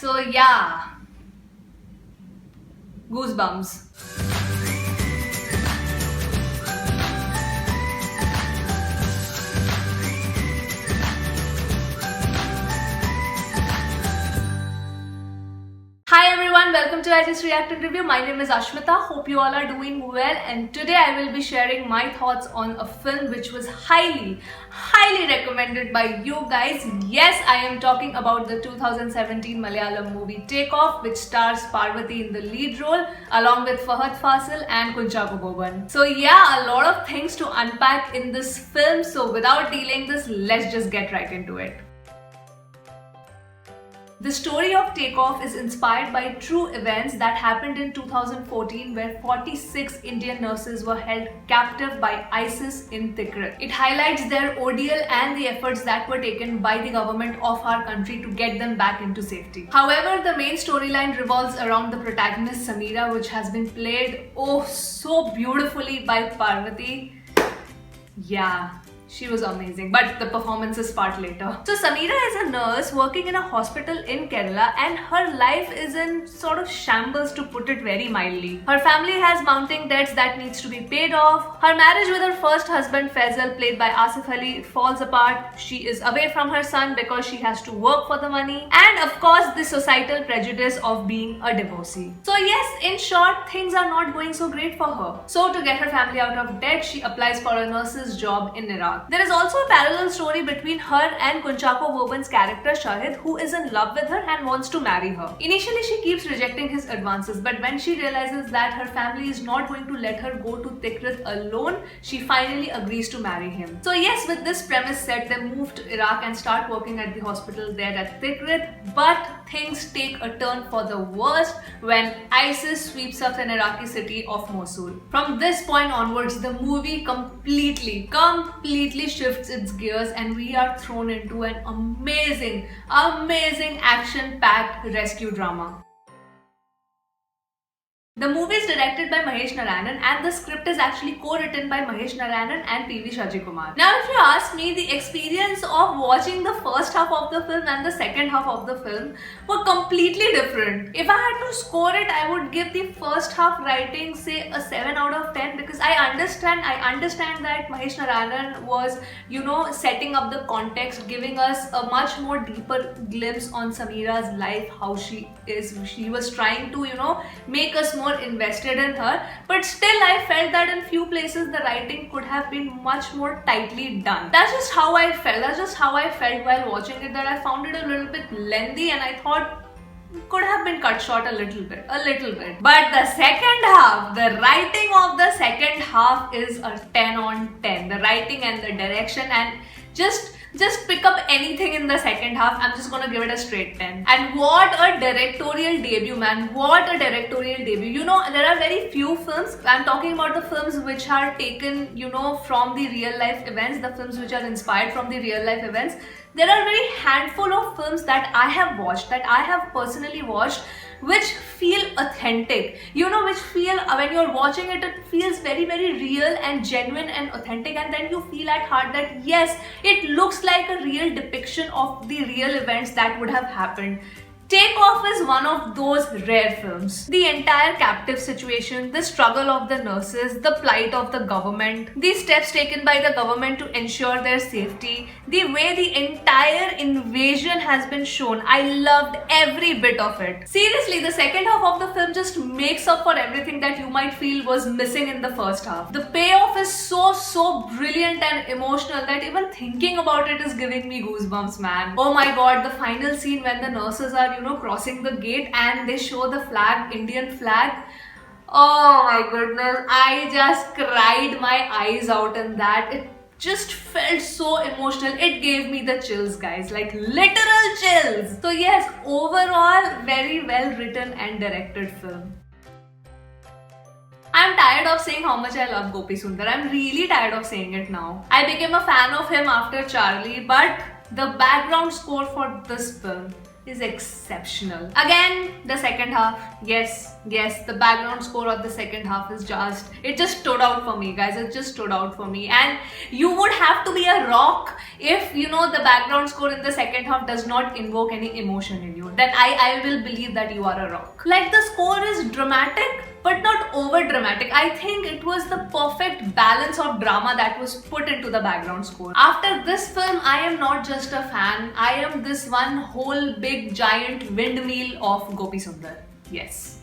So yeah, goosebumps. Hi everyone, welcome to I Just React and Review. My name is Ashmita. Hope you all are doing well, and today I will be sharing my thoughts on a film which was highly recommended by you guys. Yes, I am talking about the 2017 Malayalam movie Take Off, which stars Parvati in the lead role along with Fahad Fasil and Kunchako Boban. So yeah, a lot of things to unpack in this film. So without delaying this, let's just get right into it. The story of Take Off is inspired by true events that happened in 2014, where 46 Indian nurses were held captive by ISIS in Tikrit. It highlights their ordeal and the efforts that were taken by the government of our country to get them back into safety. However, the main storyline revolves around the protagonist Sameera, which has been played so beautifully by Parvati. Yeah, she was amazing, but the performance is part later. So Sameera is a nurse working in a hospital in Kerala, and her life is in sort of shambles, to put it very mildly. Her family has mounting debts that needs to be paid off. Her marriage with her first husband Faisal, played by Asif Ali, falls apart. She is away from her son because she has to work for the money. And of course, the societal prejudice of being a divorcee. So yes, in short, things are not going so great for her. So to get her family out of debt, she applies for a nurse's job in Iraq. There is also a parallel story between her and Kunchako Boban's character Shahid, who is in love with her and wants to marry her. Initially, she keeps rejecting his advances, but when she realizes that her family is not going to let her go to Tikrit alone, she finally agrees to marry him. So yes, with this premise set, they move to Iraq and start working at the hospital there at Tikrit, but things take a turn for the worst when ISIS sweeps up an Iraqi city of Mosul. From this point onwards, the movie completely shifts its gears, and we are thrown into an amazing action-packed rescue drama. The movie is directed by Mahesh Narayanan, and the script is actually co-written by Mahesh Narayanan and P.V. Shaji Kumar. Now, if you ask me, the experience of watching the first half of the film and the second half of the film were completely different. If I had to score it, I would give the first half writing, say, a 7 out of 10, because I understand that Mahesh Narayanan was, setting up the context, giving us a much more deeper glimpse on Sameera's life, how she is. She was trying to, make us more invested in her, but still I felt that in few places the writing could have been much more tightly done. That's just how I felt while watching it, that I found it a little bit lengthy, and I thought could have been cut short a little bit. But the second half, the writing of the second half is a 10 on 10. The writing and the direction, and just pick up anything in the second half, I'm just gonna give it a straight 10. And what a directorial debut, man. What a directorial debut. There are very few films, I'm talking about the films which are taken, from the real life events, the films which are inspired from the real life events. There are very handful of films that I have personally watched, which feel authentic, which feel, when you're watching it, it feels very real and genuine and authentic, and then you feel at heart that yes, it looks like a real depiction of the real events that would have happened. Take Off is one of those rare films. The entire captive situation, the struggle of the nurses, the plight of the government, the steps taken by the government to ensure their safety, the way the entire invasion has been shown, I loved every bit of it. Seriously, the second half of the film just makes up for everything that you might feel was missing in the first half. The payoff is so brilliant and emotional that even thinking about it is giving me goosebumps, man. Oh my god, the final scene when the nurses are crossing the gate and they show the flag, Indian flag. Oh my goodness, I just cried my eyes out in that. It just felt so emotional. It gave me the chills, guys, like literal chills. So yes, overall, very well written and directed film. I'm tired of saying how much I love Gopi Sundar. I'm really tired of saying it now. I became a fan of him after Charlie, but the background score for this film is exceptional. Again, the second half, yes, the background score of the second half is it just stood out for me, guys. It just stood out for me. And you would have to be a rock if, you know, the background score in the second half does not invoke any emotion in you. Then I will believe that you are a rock. Like, the score is dramatic, but not over dramatic. I think it was the perfect balance of drama that was put into the background score. After this film, I am not just a fan, I am this one whole big giant windmill of Gopi Sundar. Yes.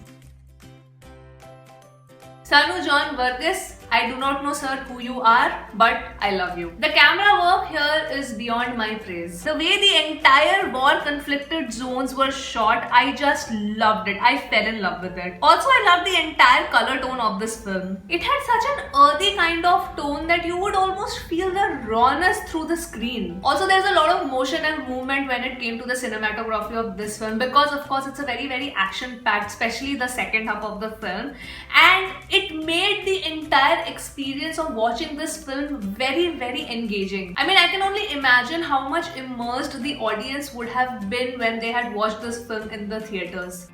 Sanu John Varghese, I do not know, sir, who you are, but I love you. The camera work here is beyond my praise. The way the entire war-conflicted zones were shot, I just loved it. I fell in love with it. Also, I loved the entire color tone of this film. It had such an earthy kind of tone that you would almost feel the rawness through the screen. Also, there's a lot of motion and movement when it came to the cinematography of this film, because of course it's a very, very action-packed, especially the second half of the film. And it made the entire experience of watching this film very, very engaging. I mean, I can only imagine how much immersed the audience would have been when they had watched this film in the theaters.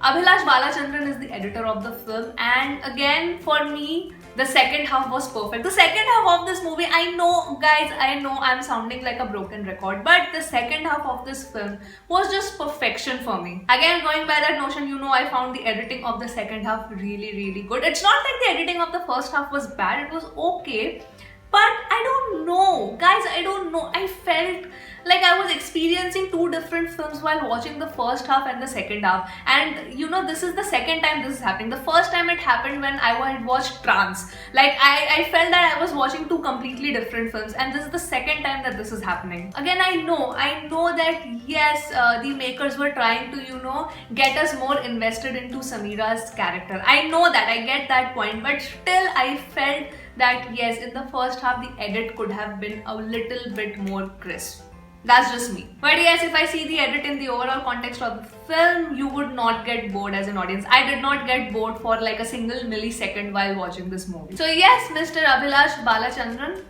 Abhilash Balachandran is the editor of the film, and again, for me, the second half was perfect. The second half of this movie, I know, guys, I know I'm sounding like a broken record, but the second half of this film was just perfection for me. Again, going by that notion, you know, I found the editing of the second half really, really good. It's not like the editing of the first half was bad, it was okay. But I don't know, guys, I don't know. I felt like I was experiencing two different films while watching the first half and the second half. And you know, this is the second time this is happening. The first time it happened when I had watched Trance. Like, I felt that I was watching two completely different films, and this is the second time that this is happening. Again, I know that yes, the makers were trying to, you know, get us more invested into Sameera's character. I know that, I get that point, but still I felt that yes, in the first half the edit could have been a little bit more crisp. That's just me. But yes, if I see the edit in the overall context of the film, you would not get bored as an audience. I did not get bored for like a single millisecond while watching this movie. So yes, Mr. Abhilash Balachandran,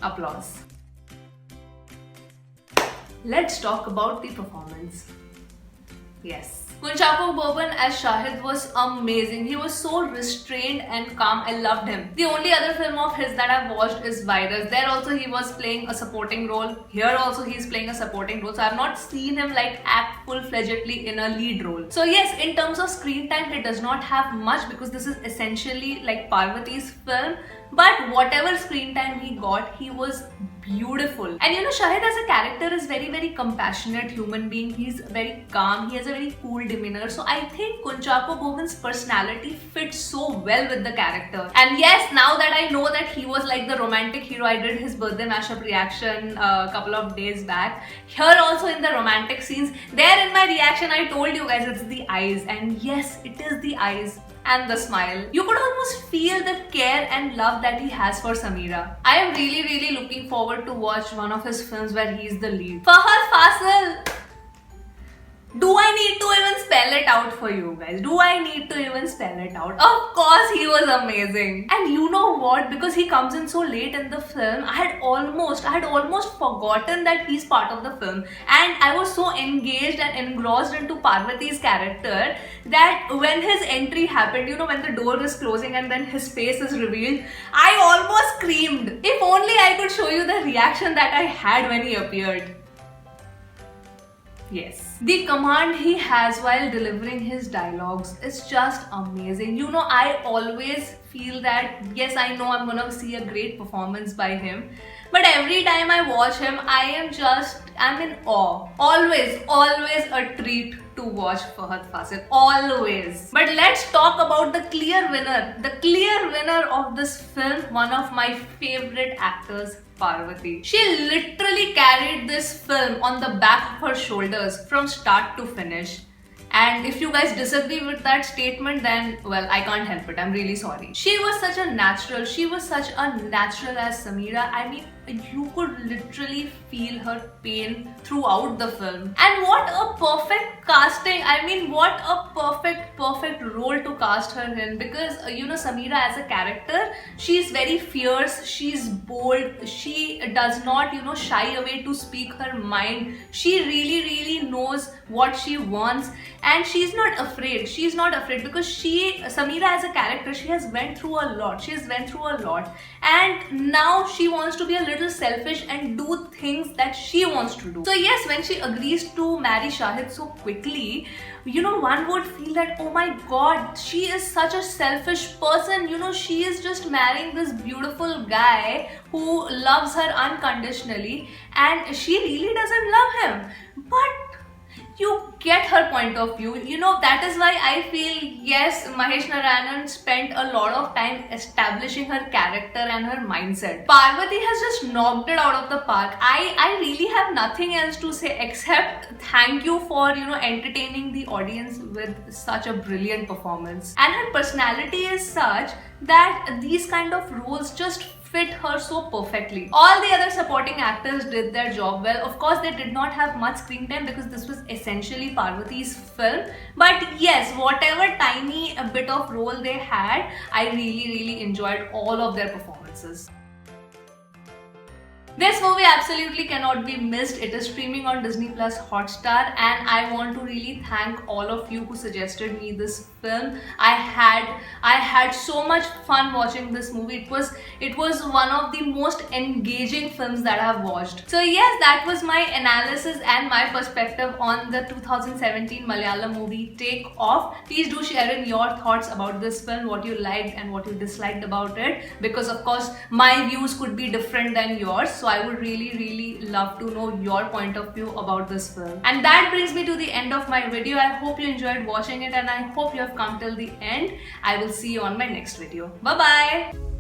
applause. Let's talk about the performance. Yes. Kunchako Bobon as Shahid was amazing. He was so restrained and calm. I loved him. The only other film of his that I've watched is Virus. There also he was playing a supporting role. Here also he's playing a supporting role. So I've not seen him like act full-fledgedly in a lead role. So yes, in terms of screen time, he does not have much because this is essentially like Parvati's film. But whatever screen time he got, he was beautiful. And you know, Shahid as a character is very, very compassionate human being. He's very calm. He has a very cool demeanor. So I think Kunchako Bobon's personality fits so well with the character. And yes, now that I know that he was like the romantic hero, I did his birthday mashup reaction a couple of days back. Here also in the romantic scenes, there in my reaction I told you guys it's the eyes. And yes, it is the eyes and the smile. You could almost feel the care and love that he has for Sameera. I am really, really looking forward to watch one of his films where he is the lead. Fahad Faasil! Do I need to even spell it out for you guys? Do I need to even spell it out? Of course, he was amazing. And you know what? Because he comes in so late in the film, I had almost forgotten that he's part of the film. And I was so engaged and engrossed into Parvati's character that when his entry happened, you know, when the door is closing and then his face is revealed, I almost screamed. If only I could show you the reaction that I had when he appeared. Yes. The command he has while delivering his dialogues is just amazing. You know, I always feel that, yes, I know I'm gonna see a great performance by him. But every time I watch him, I'm in awe. Always a treat to watch Fahad Faasil. Always. But let's talk about the clear winner. The clear winner of this film, one of my favorite actors, Parvati. She literally carried this film on the back of her shoulders from start to finish. And if you guys disagree with that statement, then, well, I can't help it. I'm really sorry. She was such a natural. She was such a natural as Sameera. I mean, you could literally feel her pain throughout the film. And what a perfect casting! I mean, what a perfect role to cast her in, because Sameera as a character, she's very fierce, she's bold, she does not shy away to speak her mind. She really knows what she wants, and she's not afraid because Sameera as a character, she has went through a lot, and now she wants to be a little selfish and do things that she wants to do. So yes, when she agrees to marry Shahid so quickly, one would feel that, oh my god, she is such a selfish person. She is just marrying this beautiful guy who loves her unconditionally, and she really doesn't love him. But you get her point of view. That is why I feel, yes, Mahesh Narayanan spent a lot of time establishing her character and her mindset. Parvati has just knocked it out of the park. I really have nothing else to say except thank you for entertaining the audience with such a brilliant performance. And her personality is such that these kind of roles just fit her so perfectly. All the other supporting actors did their job well. Of course, they did not have much screen time because this was essentially Parvati's film. But yes, whatever tiny bit of role they had, I really enjoyed all of their performances. This movie absolutely cannot be missed. It is streaming on Disney Plus Hotstar, and I want to really thank all of you who suggested me this film. I had so much fun watching this movie. It was one of the most engaging films that I have watched. So yes, that was my analysis and my perspective on the 2017 Malayalam movie Take Off. Please do share in your thoughts about this film, what you liked and what you disliked about it, because of course my views could be different than yours. So I would really love to know your point of view about this film. And that brings me to the end of my video. I hope you enjoyed watching it, and I hope you have come till the end. I will see you on my next video. Bye bye.